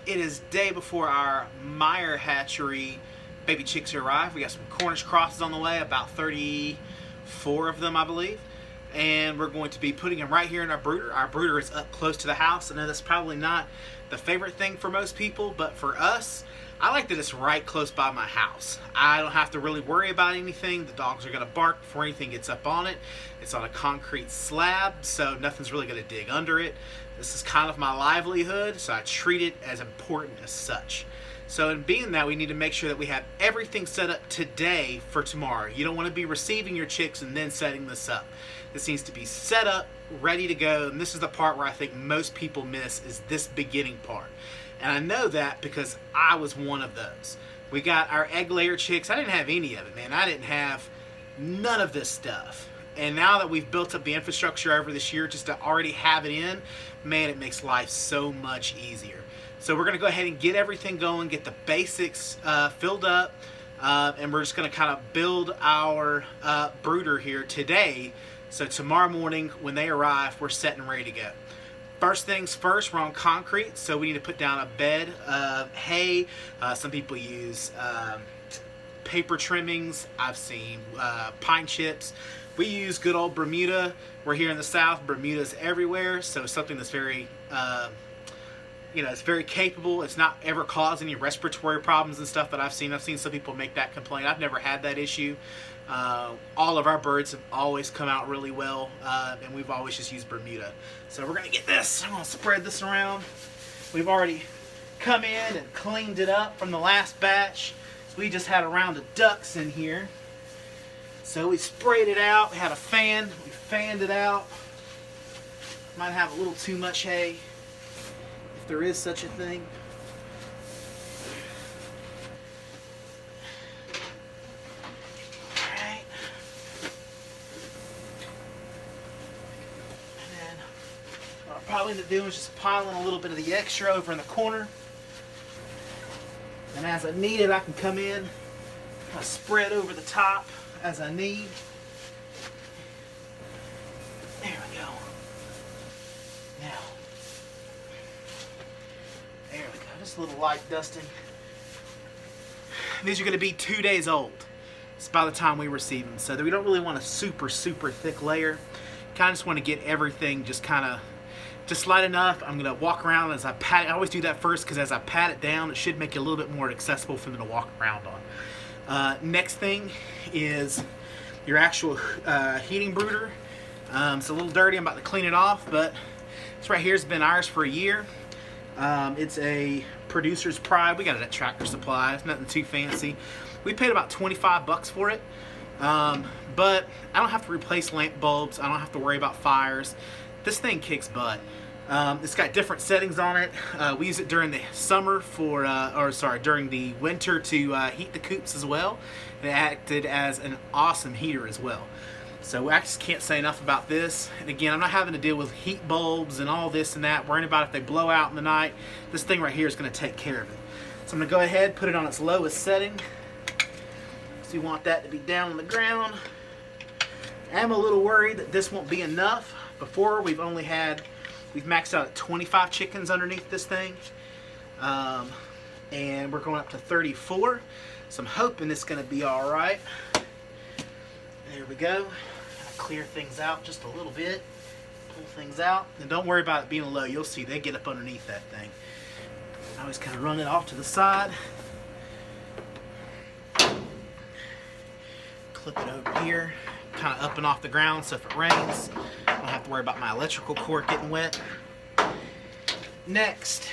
It is day before our Meyer Hatchery baby chicks arrive. We got some Cornish crosses on the way, about 34 of them, I believe. And we're going to be putting them right here in our brooder. Our brooder is up close to the house. I know that's probably not the favorite thing for most people, but for us, I like that it's right close by my house. I don't have to really worry about anything. The dogs are going to bark before anything gets up on it. It's on a concrete slab, so nothing's really going to dig under it. This is kind of my livelihood, so I treat it as important as such. So in being that, we need to make sure that we have everything set up today for tomorrow. You don't want to be receiving your chicks and then setting this up. This needs to be set up, ready to go, and this is the part where I think most people miss, is this beginning part. And I know that because I was one of those. We got our egg layer chicks. I didn't have any of it, man. I didn't have none of this stuff. And now that we've built up the infrastructure over this year just to already have it in, man, it makes life so much easier. So we're going to go ahead and get everything going, get the basics filled up, and we're just going to kind of build our brooder here today. So tomorrow morning when they arrive, we're set and ready to go. First things first, we're on concrete, so we need to put down a bed of hay. Some people use paper trimmings. I've seen pine chips. We use good old Bermuda. We're here in the South. Bermuda's everywhere, so it's something that's very, it's very capable. It's not ever caused any respiratory problems and stuff that I've seen. I've seen some people make that complaint. I've never had that issue. All of our birds have always come out really well, and we've always just used Bermuda. So we're going to get this. I'm going to spread this around. We've already come in and cleaned it up from the last batch. We just had a round of ducks in here. So we sprayed it out. We had a fan. We fanned it out. Might have a little too much hay, if there is such a thing. Alright. And then what I'll probably end up doing is just piling a little bit of the extra over in the corner. And as I need it, I can come in, kind of spread over the top as I need. There we go. Now, there we go. Just a little light dusting. These are going to be 2 days old. It's by the time we receive them, so that we don't really want a super thick layer. Kind of just want to get everything just light enough. I'm going to walk around as I pat it. I always do that first because as I pat it down, it should make it a little bit more accessible for them to walk around on. Next thing is your actual heating brooder. It's a little dirty. I'm about to clean it off, but this right here has been ours for a year. It's a Producer's Pride. We got it at Tractor Supply. It's nothing too fancy. We paid about 25 bucks for it, but I don't have to replace lamp bulbs. I don't have to worry about fires. This thing kicks butt. It's got different settings on it. We use it during the summer during the winter to heat the coops as well. It acted as an awesome heater as well. So I just can't say enough about this. And again, I'm not having to deal with heat bulbs and all this and that, worrying about if they blow out in the night. This thing right here is going to take care of it. So I'm going to go ahead, put it on its lowest setting. So you want that to be down on the ground. I am a little worried that this won't be enough. Before, we've maxed out at 25 chickens underneath this thing, and we're going up to 34, so I'm hoping it's going to be all right. There we go. I'll clear things out just a little bit, pull things out, and don't worry about it being low. You'll see they get up underneath that thing. I always kind of run it off to the side, clip it over here, kind of up and off the ground, so if it rains, I don't have to worry about my electrical cord getting wet. Next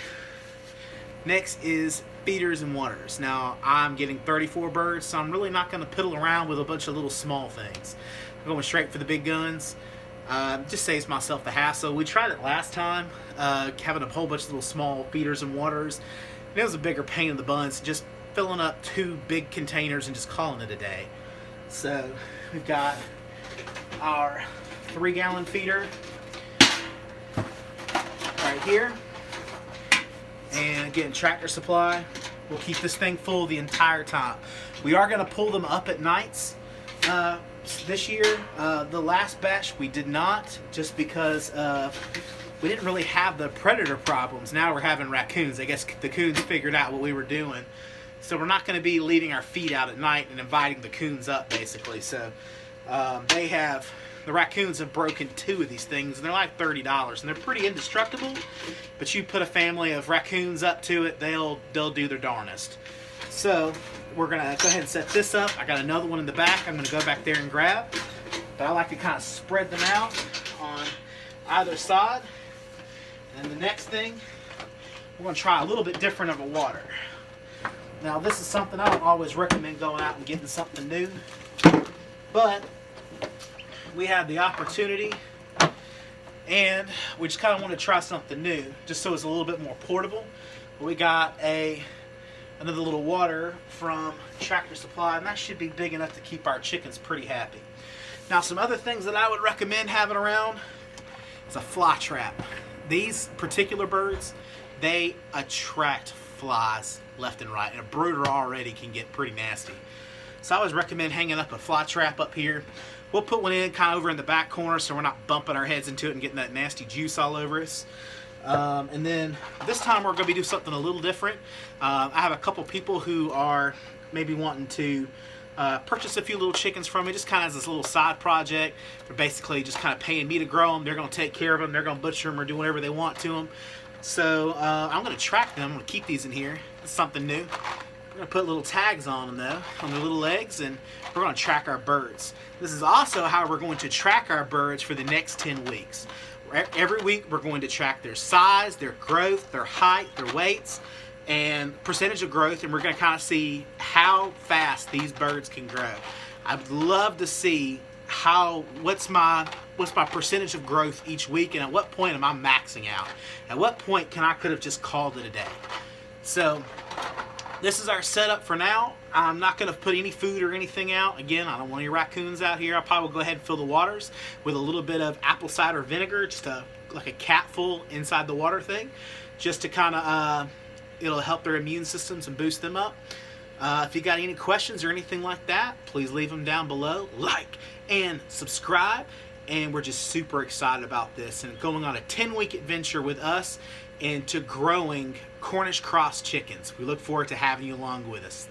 is feeders and waters. Now, I'm getting 34 birds, so I'm really not going to piddle around with a bunch of little small things. I'm going straight for the big guns. Just saves myself the hassle. We tried it last time, having a whole bunch of little small feeders and waters. And it was a bigger pain in the buns, just filling up 2 big containers and just calling it a day. So we've got our 3-gallon feeder right here, and again, Tractor Supply will keep this thing full the entire time. We are going to pull them up at nights this year. The last batch we did not, just because we didn't really have the predator problems. Now we're having raccoons. I guess the coons figured out what we were doing. So we're not going to be leaving our feet out at night and inviting the coons up, basically. So the raccoons have broken 2 of these things, and they're like $30, and they're pretty indestructible. But you put a family of raccoons up to it, they'll do their darnest. So we're gonna go ahead and set this up. I got another one in the back. I'm gonna go back there and grab. But I like to kind of spread them out on either side. And the next thing, we're gonna try a little bit different of a water. Now this is something I don't always recommend going out and getting something new, but we had the opportunity and we just kind of want to try something new just so it's a little bit more portable. We got another little water from Tractor Supply, and that should be big enough to keep our chickens pretty happy. Now some other things that I would recommend having around is a fly trap. These particular birds, they attract flies left and right, and a brooder already can get pretty nasty. So I always recommend hanging up a fly trap up here. We'll put one in kind of over in the back corner so we're not bumping our heads into it and getting that nasty juice all over us. And then this time we're going to be doing something a little different. I have a couple people who are maybe wanting to purchase a few little chickens from me, just kind of as this little side project. They're basically just kind of paying me to grow them. They're going to take care of them. They're going to butcher them or do whatever they want to them. So I'm going to track them. I'm going to keep these in here. It's something new. We're going to put little tags on them though, on their little legs, and we're going to track our birds. This is also how we're going to track our birds for the next 10 weeks. Every week we're going to track their size, their growth, their height, their weights, and percentage of growth, and we're going to kind of see how fast these birds can grow. I'd love to see what's my percentage of growth each week, and at what point am I maxing out? At what point could have just called it a day? So this is our setup for now. I'm not going to put any food or anything out. Again, I don't want any raccoons out here. I'll probably go ahead and fill the waters with a little bit of apple cider vinegar, just like a capful inside the water thing, just to kind of, it'll help their immune systems and boost them up. If you got any questions or anything like that, please leave them down below. Like and subscribe. And we're just super excited about this and going on a 10-week adventure with us into growing Cornish cross chickens. We look forward to having you along with us.